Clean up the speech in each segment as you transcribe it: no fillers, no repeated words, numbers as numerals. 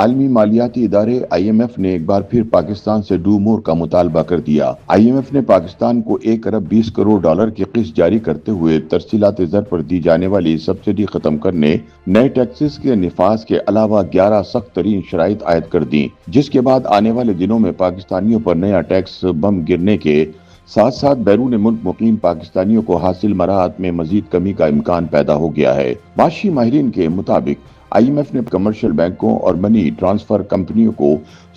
عالمی مالیاتی ادارے IMF نے ایک بار پھر پاکستان سے ڈو مور کا مطالبہ کر دیا۔ IMF نے پاکستان کو 1 ارب 20 کروڑ ڈالر کی قسط جاری کرتے ہوئے ترسیلات زر پر دی جانے والی سبسڈی ختم کرنے، نئے ٹیکسز کے نفاذ کے علاوہ 11 سخت ترین شرائط عائد کر دیں، جس کے بعد آنے والے دنوں میں پاکستانیوں پر نیا ٹیکس بم گرنے کے ساتھ ساتھ بیرون ملک مقیم پاکستانیوں کو حاصل مراحت میں مزید کمی کا امکان پیدا ہو گیا ہے۔ معاشی ماہرین کے مطابق IMF نے کمرشل بینکوں اور منی ٹرانسفر کمپنیوں کو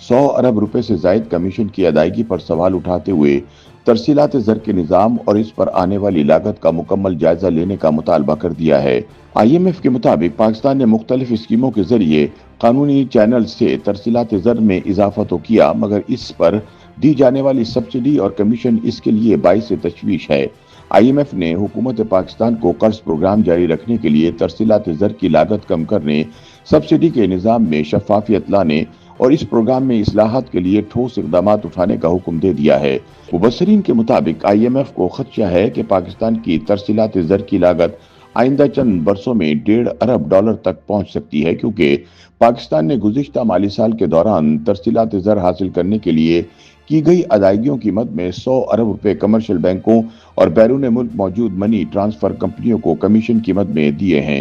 100 ارب روپے سے زائد کمیشن کی ادائیگی پر سوال اٹھاتے ہوئے ترسیلات زر کے نظام اور اس پر آنے والی لاگت کا مکمل جائزہ لینے کا مطالبہ کر دیا ہے۔ IMF کے مطابق پاکستان نے مختلف اسکیموں کے ذریعے قانونی چینل سے ترسیلات زر میں اضافہ تو کیا، مگر اس پر دی جانے والی سبسڈی اور کمیشن اس کے لیے باعث تشویش ہے۔ IMF نے حکومت پاکستان کو قرض پروگرام جاری رکھنے کے لیے ترسیلات زر کی لاگت کم کرنے، سبسڈی کے نظام میں شفافیت لانے اور اس پروگرام میں اصلاحات کے لیے ٹھوس اقدامات اٹھانے کا حکم دے دیا ہے۔ مبصرین کے مطابق IMF کو خدشہ ہے کہ پاکستان کی ترسیلات زر کی لاگت آئندہ چند برسوں میں 1.5 ارب ڈالر تک پہنچ سکتی ہے، کیونکہ پاکستان نے گزشتہ مالی سال کے دوران ترسیلات زر حاصل کرنے کے لیے کی گئی ادائیگیوں کی مد میں 100 ارب روپے کمرشل بینکوں اور بیرون ملک موجود منی ٹرانسفر کمپنیوں کو کمیشن کی مد میں دیے ہیں۔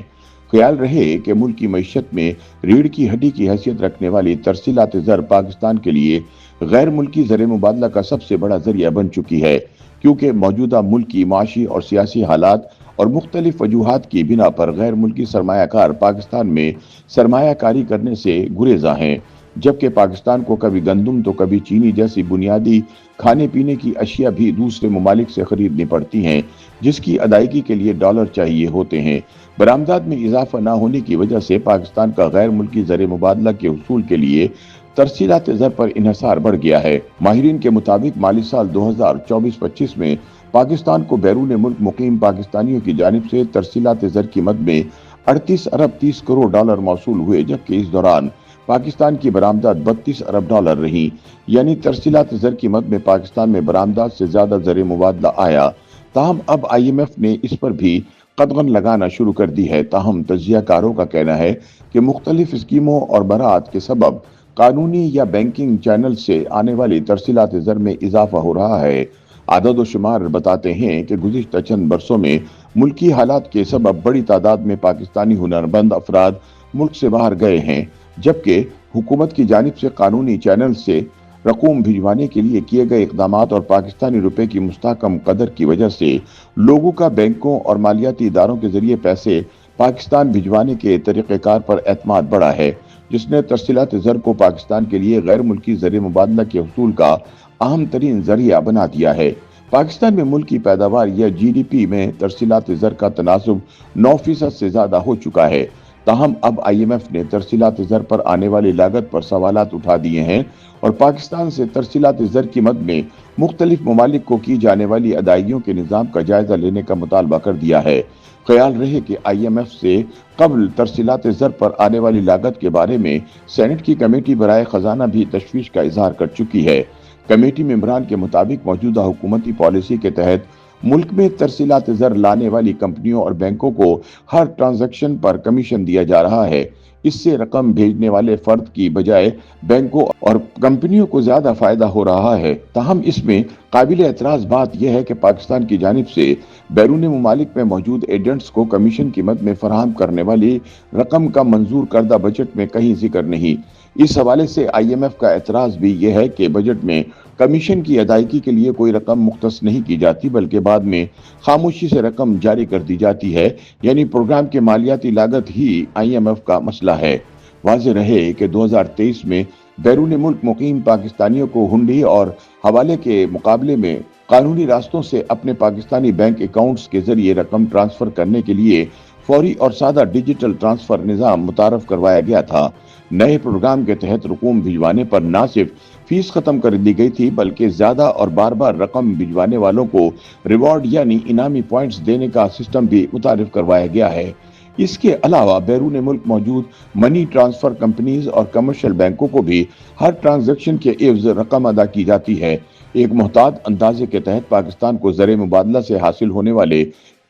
خیال رہے کہ ملک کی معیشت میں ریڑھ کی ہڈی کی حیثیت رکھنے والی ترسیلات زر پاکستان کے لیے غیر ملکی زر مبادلہ کا سب سے بڑا ذریعہ بن چکی ہے، کیونکہ موجودہ ملکی معاشی اور سیاسی حالات اور مختلف وجوہات کی بنا پر غیر ملکی سرمایہ کار پاکستان میں سرمایہ کاری کرنے سے گریزاں ہیں، جبکہ پاکستان کو کبھی گندم تو کبھی چینی جیسی بنیادی کھانے پینے کی اشیاء بھی دوسرے ممالک سے خریدنی پڑتی ہیں، جس کی ادائیگی کے لیے ڈالر چاہیے ہوتے ہیں۔ برآمدات میں اضافہ نہ ہونے کی وجہ سے پاکستان کا غیر ملکی زر مبادلہ کے حصول کے لیے ترسیلات زر پر انحصار بڑھ گیا ہے۔ ماہرین کے مطابق مالی سال 2024-25 میں پاکستان کو بیرون ملک مقیم پاکستانیوں کی جانب سے ترسیلات زر کی مد میں 38 ارب 30 کروڑ ڈالر موصول ہوئے، جبکہ اس دوران پاکستان کی برآمدات 32 ارب ڈالر رہی، یعنی ترسیلات زر کی مد میں پاکستان میں برآمدات سے زیادہ زر مبادلہ آیا۔ تاہم اب IMF نے اس پر بھی قدغن لگانا شروع کر دی ہے۔ تاہم تجزیہ کاروں کا کہنا ہے کہ مختلف اسکیموں اور برآت کے سبب قانونی یا بینکنگ چینل سے آنے والی ترسیلات زر میں اضافہ ہو رہا ہے۔ عدد و شمار بتاتے ہیں کہ گزشتہ چند برسوں میں ملکی حالات کے سبب بڑی تعداد میں پاکستانی ہنرمند افراد ملک سے باہر گئے ہیں، جبکہ حکومت کی جانب سے قانونی چینل سے رقوم بھجوانے کے لیے کیے گئے اقدامات اور پاکستانی روپے کی مستحکم قدر کی وجہ سے لوگوں کا بینکوں اور مالیاتی اداروں کے ذریعے پیسے پاکستان بھجوانے کے طریقہ کار پر اعتماد بڑھا ہے، جس نے ترسیلات زر کو پاکستان کے لیے غیر ملکی زر مبادلہ کے حصول کا اہم ترین ذریعہ بنا دیا ہے۔ پاکستان میں ملکی پیداوار یا GDP میں ترسیلات زر کا تناسب 9% سے زیادہ ہو چکا ہے۔ تاہم اب IMF نے ترسیلات زر پر آنے والی لاگت پر سوالات اٹھا دیے ہیں اور پاکستان سے ترسیلات زر کی مد میں مختلف ممالک کو کی جانے والی ادائیگیوں کے نظام کا جائزہ لینے کا مطالبہ کر دیا ہے۔ خیال رہے کہ IMF سے قبل ترسیلات زر پر آنے والی لاگت کے بارے میں سینٹ کی کمیٹی برائے خزانہ بھی تشویش کا اظہار کر چکی ہے۔ کمیٹی ممبران کے مطابق موجودہ حکومتی پالیسی کے تحت ملک میں ترسیلات زر لانے والی کمپنیوں اور بینکوں کو ہر ٹرانزیکشن پر کمیشن دیا جا رہا ہے۔ اس سے رقم بھیجنے والے فرد کی بجائے بینکوں اور کمپنیوں کو زیادہ فائدہ ہو رہا ہے۔ تاہم اس میں قابل اعتراض بات یہ ہے کہ پاکستان کی جانب سے بیرون ممالک میں موجود ایجنٹس کو کمیشن کی مد میں فراہم کرنے والی رقم کا منظور کردہ بجٹ میں کہیں ذکر نہیں۔ اس حوالے سے IMF کا اعتراض بھی یہ ہے کہ بجٹ میں کمیشن کی ادائیگی کے لیے کوئی رقم مختص نہیں کی جاتی، بلکہ بعد میں خاموشی سے رقم جاری کر دی جاتی ہے، یعنی پروگرام کے مالیاتی لاگت ہی IMF کا مسئلہ ہے۔ واضح رہے کہ 2023 میں بیرون ملک مقیم پاکستانیوں کو ہنڈی اور حوالے کے مقابلے میں قانونی راستوں سے اپنے پاکستانی بینک اکاؤنٹس کے ذریعے رقم ٹرانسفر کرنے کے لیے فوری اور سادہ ڈیجیٹل ٹرانسفر نظام متعارف کروایا گیا تھا۔ نئے پروگرام کے تحت رقوم بھجوانے پر نہ صرف فیس ختم کر دی گئی تھی، بلکہ زیادہ اور بار بار رقم بھجوانے والوں کو ریوارڈ یعنی انعامی پوائنٹس دینے کا سسٹم بھی متعارف کروایا گیا ہے۔ اس کے علاوہ بیرون ملک موجود منی ٹرانسفر کمپنیز اور کمرشل بینکوں کو بھی ہر ٹرانزیکشن کے عوض رقم ادا کی جاتی ہے۔ ایک محتاط اندازے کے تحت پاکستان کو زر مبادلہ سے حاصل ہونے والے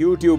YouTube